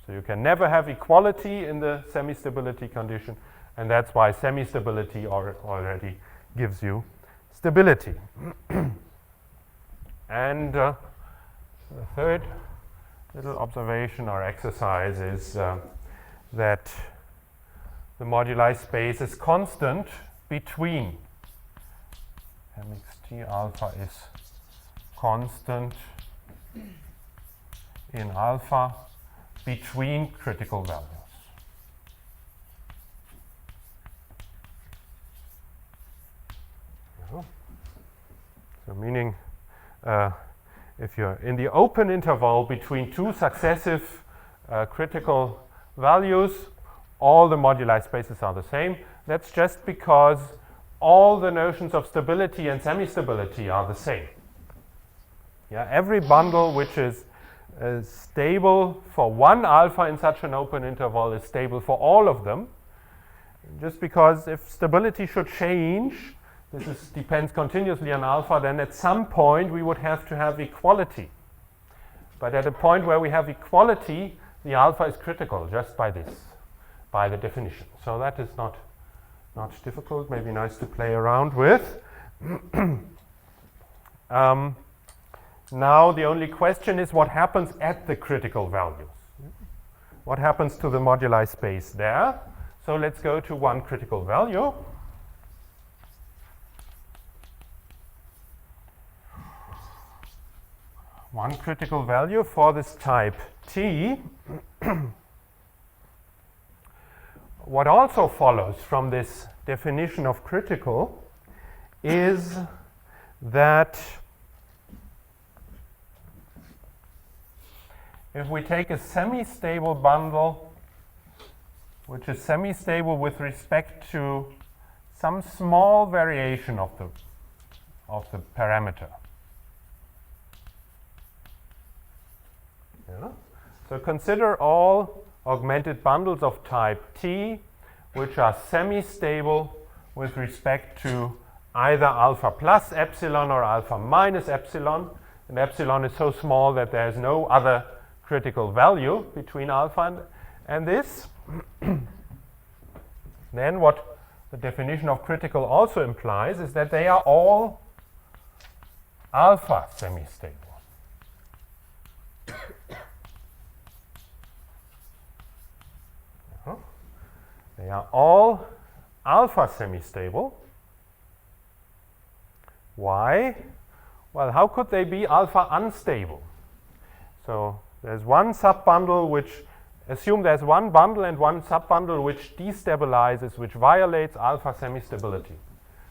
So you can never have equality in the semi-stability condition, and that's why semi-stability already gives you stability. And the third little observation or exercise is that the moduli space is constant between. MXT alpha is constant in alpha between critical values. So meaning if you're in the open interval between two successive critical values, all the moduli spaces are the same. That's just because all the notions of stability and semi-stability are the same. Yeah, every bundle which is stable for one alpha in such an open interval is stable for all of them. Just because if stability should change, depends continuously on alpha, then at some point we would have to have equality. But at a point where we have equality, the alpha is critical just by the definition. So that is not difficult, maybe nice to play around with. Now the only question is what happens at the critical values. What happens to the moduli space there? So let's go to one critical value. One critical value for this type T. What also follows from this definition of critical is that if we take a semi-stable bundle, which is semi-stable with respect to some small variation of the parameter. Yeah. So consider all augmented bundles of type T, which are semi-stable with respect to either alpha plus epsilon or alpha minus epsilon. And epsilon is so small that there is no other critical value between alpha and this. Then what the definition of critical also implies is that they are all alpha semi-stable. They are all alpha semi-stable. Why? Well, how could they be alpha unstable? So there's one subbundle which, assume there's one bundle and one subbundle which destabilizes, which violates alpha semi-stability.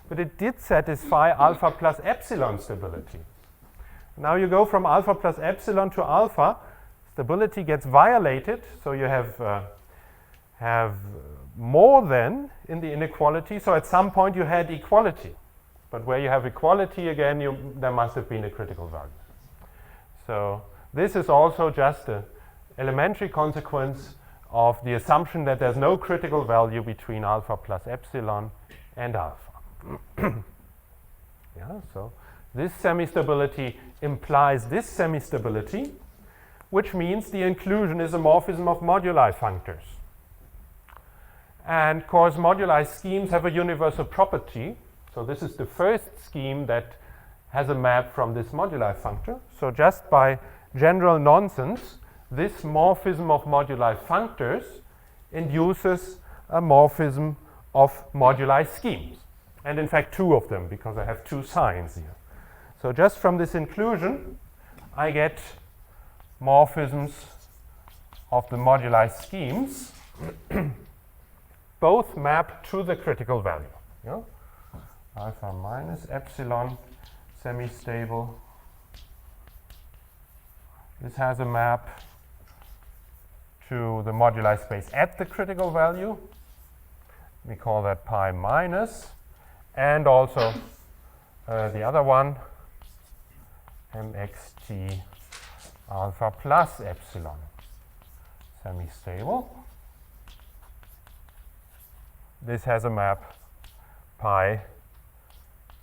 But it did satisfy alpha plus epsilon stability. Now you go from alpha plus epsilon to alpha, stability gets violated, so you have more than in the inequality. So at some point you had equality. But where you have equality again, there must have been a critical value. So this is also just an elementary consequence of the assumption that there's no critical value between alpha plus epsilon and alpha. Yeah, so this semi-stability implies this semi-stability, which means the inclusion is a morphism of moduli functors. And coarse moduli schemes have a universal property. So this is the first scheme that has a map from this moduli functor. So just by general nonsense, this morphism of moduli functors induces a morphism of moduli schemes. And in fact, two of them, because I have two signs here. So just from this inclusion, I get morphisms of the moduli schemes both map to the critical value. Yeah? Alpha minus epsilon semi-stable. This has a map to the moduli space at the critical value. We call that pi minus. And also the other one, mxt alpha plus epsilon semi-stable. This has a map pi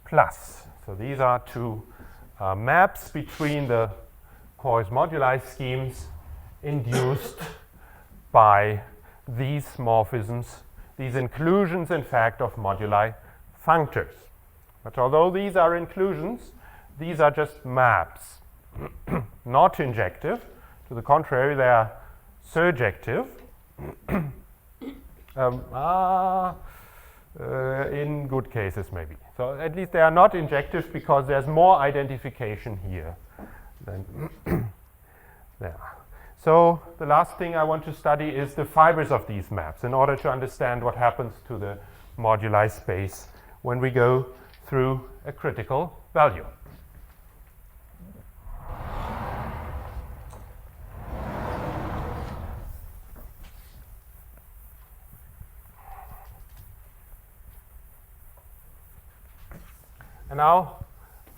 plus. So these are two maps between the coarse moduli schemes induced by these morphisms, these inclusions, in fact, of moduli functors. But although these are inclusions, these are just maps, not injective. To the contrary, they are surjective. In good cases, maybe. So at least they are not injective because there's more identification here than there. So the last thing I want to study is the fibers of these maps in order to understand what happens to the moduli space when we go through a critical value. And now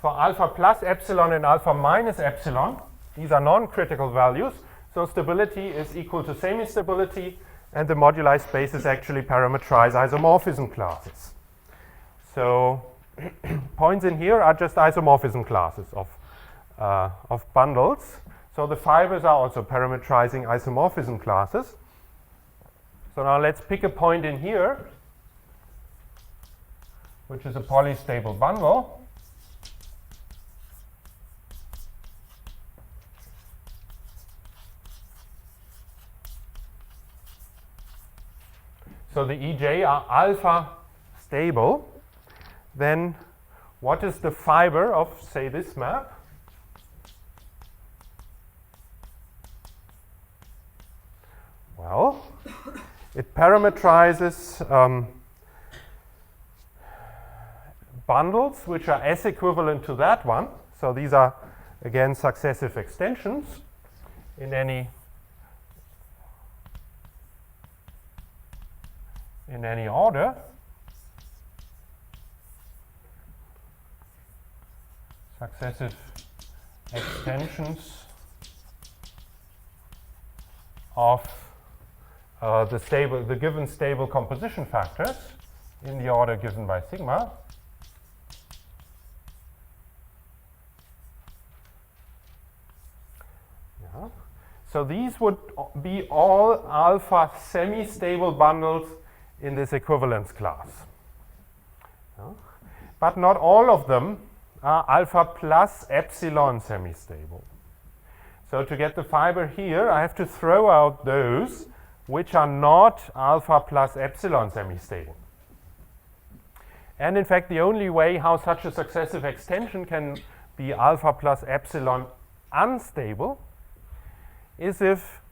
for alpha plus epsilon and alpha minus epsilon, these are non-critical values, so stability is equal to semi-stability, and the moduli space is actually parametrized isomorphism classes. So points in here are just isomorphism classes of bundles. So the fibers are also parametrizing isomorphism classes. So now let's pick a point in here, which is a polystable bundle. So the EJ are alpha stable. Then what is the fiber of, say, this map? Well, it parametrizes bundles which are S equivalent to that one. So these are again successive extensions in any order. Successive extensions of the given stable composition factors in the order given by sigma. Yeah. So these would be all alpha semi-stable bundles in this equivalence class. Yeah. But not all of them are alpha plus epsilon semi-stable. So to get the fiber here, I have to throw out those which are not alpha plus epsilon semi-stable. And in fact, the only way how such a successive extension can be alpha plus epsilon unstable is if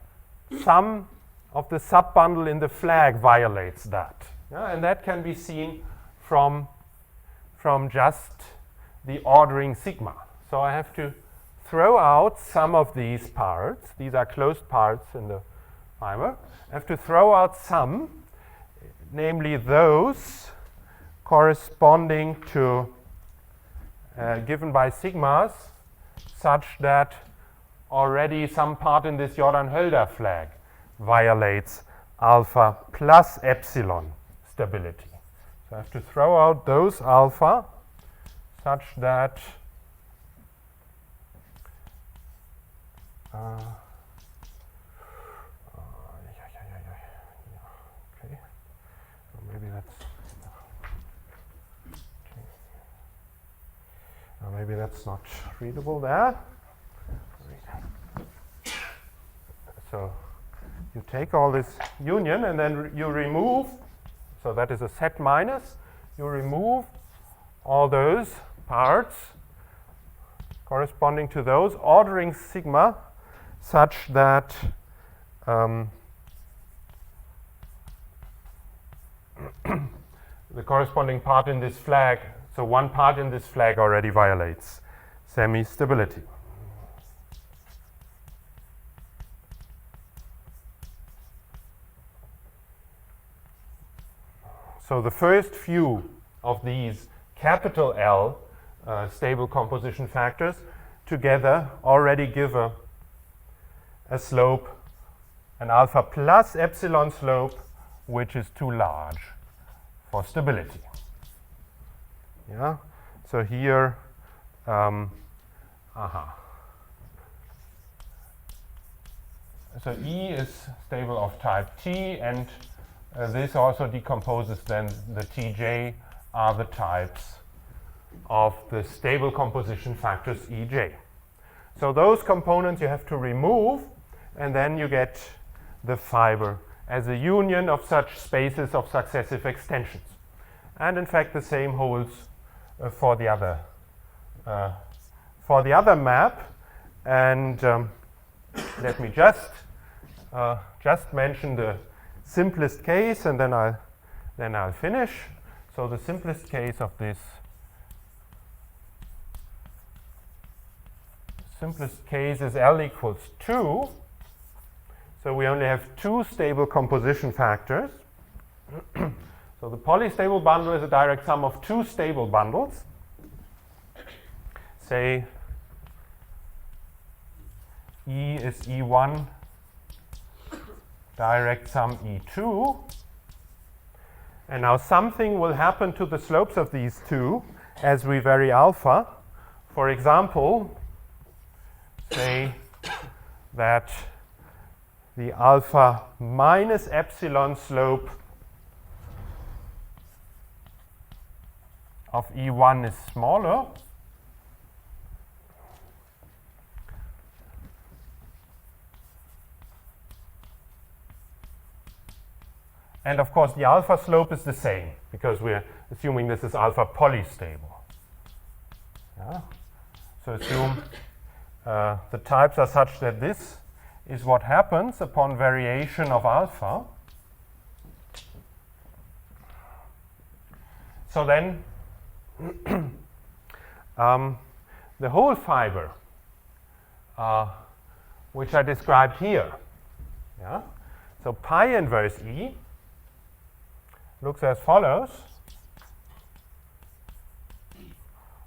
some of the subbundle in the flag violates that. Yeah, and that can be seen from just the ordering sigma. So I have to throw out some of these parts. These are closed parts in the fiber. I have to throw out some, namely those corresponding to given by sigmas such that already some part in this Jordan-Hölder flag violates alpha plus epsilon stability. So I have to throw out those alpha such that okay. So maybe that's not readable there. So you take all this union and then you remove, so that is a set minus, you remove all those parts corresponding to those, ordering sigma such that the corresponding part in this flag, so one part in this flag already violates semi-stability. So the first few of these capital L stable composition factors together already give a slope, an alpha plus epsilon slope, which is too large for stability. Yeah. So here, so E is stable of type T, and this also decomposes then the Tj are the types of the stable composition factors Ej. So those components you have to remove, and then you get the fiber as a union of such spaces of successive extensions. And in fact, the same holds for the other map. And let me just mention the simplest case, and then I'll finish. So the simplest case of this is L equals 2. So we only have two stable composition factors. So the polystable bundle is a direct sum of two stable bundles. Say E is E1, direct sum E2. And now something will happen to the slopes of these two as we vary alpha. For example, say that the alpha minus epsilon slope of E1 is smaller. And of course, the alpha slope is the same because we're assuming this is alpha polystable. Yeah. So assume the types are such that this is what happens upon variation of alpha. So then the whole fiber, which I described here. Yeah? So pi inverse E looks as follows.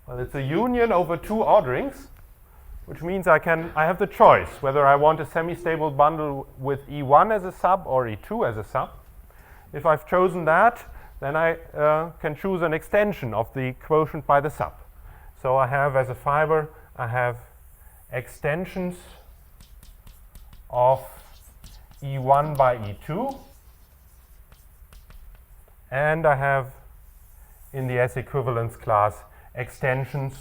Well, it's a union over two orderings, which means I have the choice whether I want a semi-stable bundle with E1 as a sub or E2 as a sub. If I've chosen that, then I can choose an extension of the quotient by the sub. So I have, as a fiber, I have extensions of E1 by E2, and I have, in the S equivalence class, extensions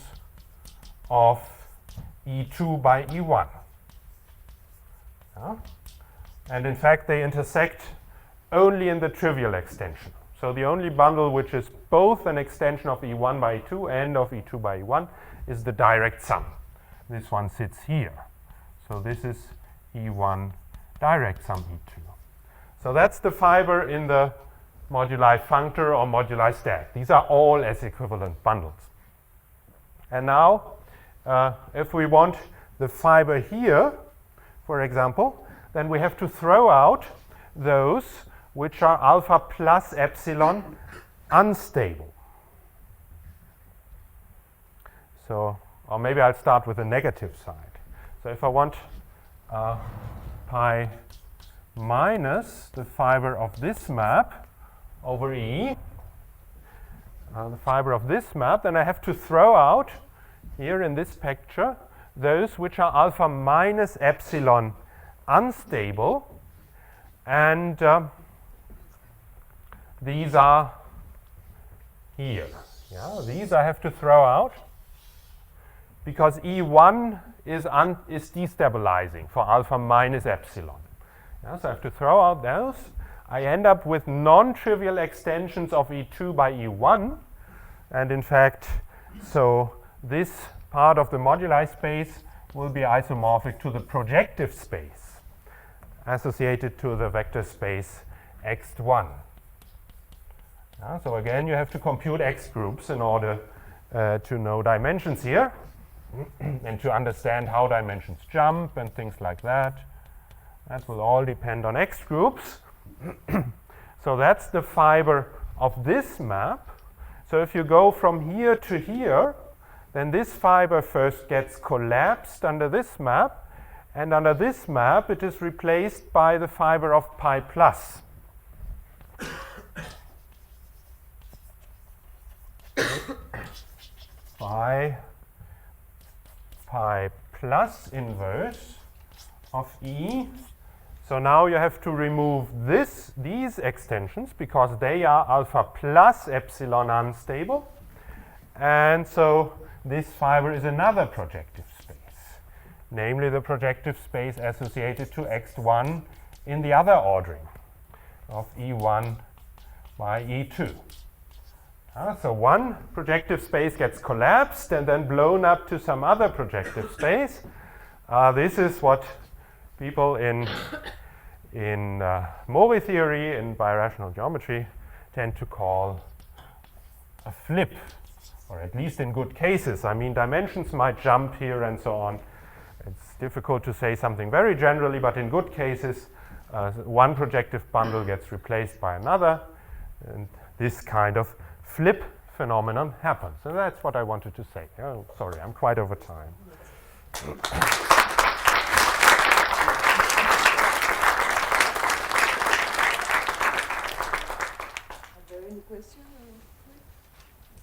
of E2 by E1. Yeah? And in fact, they intersect only in the trivial extension. So the only bundle which is both an extension of E1 by E2 and of E2 by E1 is the direct sum. This one sits here. So this is E1 direct sum E2. So that's the fiber in the moduli functor or moduli stack. These are all S equivalent bundles. And now, if we want the fiber here, for example, then we have to throw out those which are alpha plus epsilon unstable. So, or maybe I'll start with the negative side. So if I want pi minus the fiber of this map over E, the fiber of this map, then I have to throw out here in this picture those which are alpha minus epsilon unstable, and these are here. Yeah, these I have to throw out because E1 is destabilizing for alpha minus epsilon. Yeah, so I have to throw out those. I end up with non-trivial extensions of E2 by E1, and in fact, so this part of the moduli space will be isomorphic to the projective space associated to the vector space X1. So again, you have to compute X groups in order to know dimensions here and to understand how dimensions jump and things like that. That will all depend on X groups. So that's the fiber of this map. So if you go from here to here, then this fiber first gets collapsed under this map, and under this map it is replaced by the fiber of pi plus. By pi plus inverse of E. So now you have to remove these extensions because they are alpha plus epsilon unstable, and so this fiber is another projective space, namely the projective space associated to X1 in the other ordering of E1 by E2. So one projective space gets collapsed and then blown up to some other projective space. This is what people in Mori theory, in birational geometry, tend to call a flip, or at least in good cases. I mean, dimensions might jump here and so on. It's difficult to say something very generally, but in good cases, one projective bundle gets replaced by another, and this kind of flip phenomenon happens. And that's what I wanted to say. Oh, sorry, I'm quite over time. Are there any questions?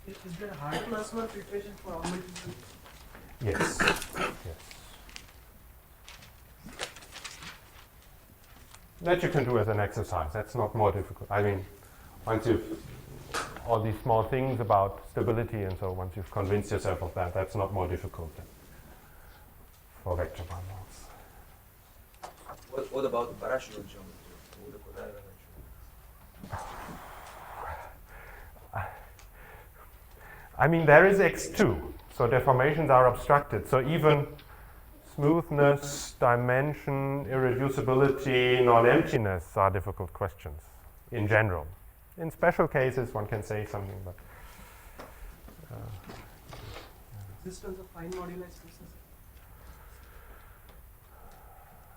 Is there a hard class one preparation for augmented? Yes. Yes. That you can do as an exercise. That's not more difficult. I mean, once you've all these small things about stability and so once you've convinced yourself of that, that's not more difficult than for vector bundles. What about birational geometry? What about I mean, there is X2, so deformations are obstructed. So even smoothness, dimension, irreducibility, non-emptiness are difficult questions in general. In special cases, one can say something, but Existence of fine moduli stresses.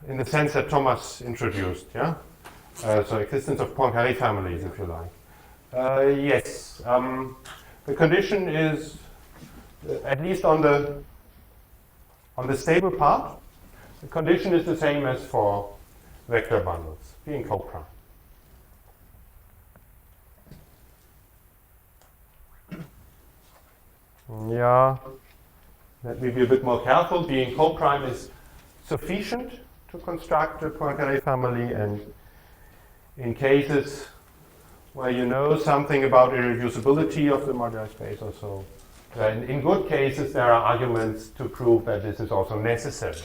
In the sense that Thomas introduced, yeah? So existence of Poincaré families, if you like. Yes. The condition is, at least on the stable part, the condition is the same as for vector bundles, being co-prime. Yeah, let me be a bit more careful. Being co-prime is sufficient to construct a Poincaré family, and in cases where you know something about irreducibility of the modular space or so, in good cases there are arguments to prove that this is also necessary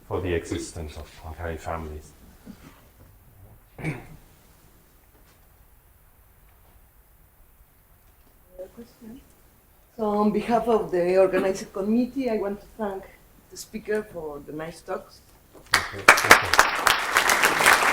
for the existence of Poincaré families. Question. So on behalf of the organizing committee, I want to thank the speaker for the nice talks. Thank you.